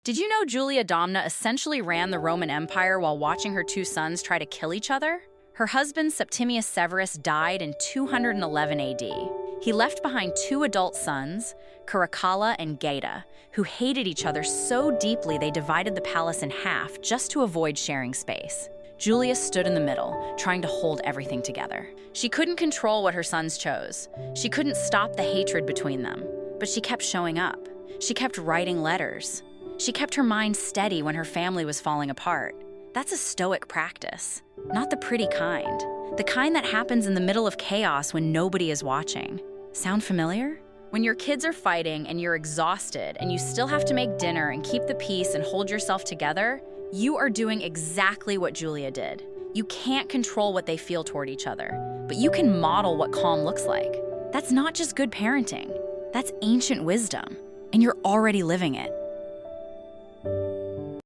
Did you know Julia Domna essentially ran the Roman Empire while watching her two sons try to kill each other? Her husband, Septimius Severus, died in 211 AD. He left behind two adult sons, Caracalla and Gaeta, who hated each other so deeply they divided the palace in half just to avoid sharing space. Julia stood in the middle, trying to hold everything together. She couldn't control what her sons chose. She couldn't stop the hatred between them, but she kept showing up. She kept writing letters. She kept her mind steady when her family was falling apart. That's a stoic practice, not the pretty kind. The kind that happens in the middle of chaos when nobody is watching. Sound familiar? When your kids are fighting and you're exhausted and you still have to make dinner and keep the peace and hold yourself together, you are doing exactly what Julia did. You can't control what they feel toward each other, but you can model what calm looks like. That's not just good parenting. That's ancient wisdom, and you're already living it.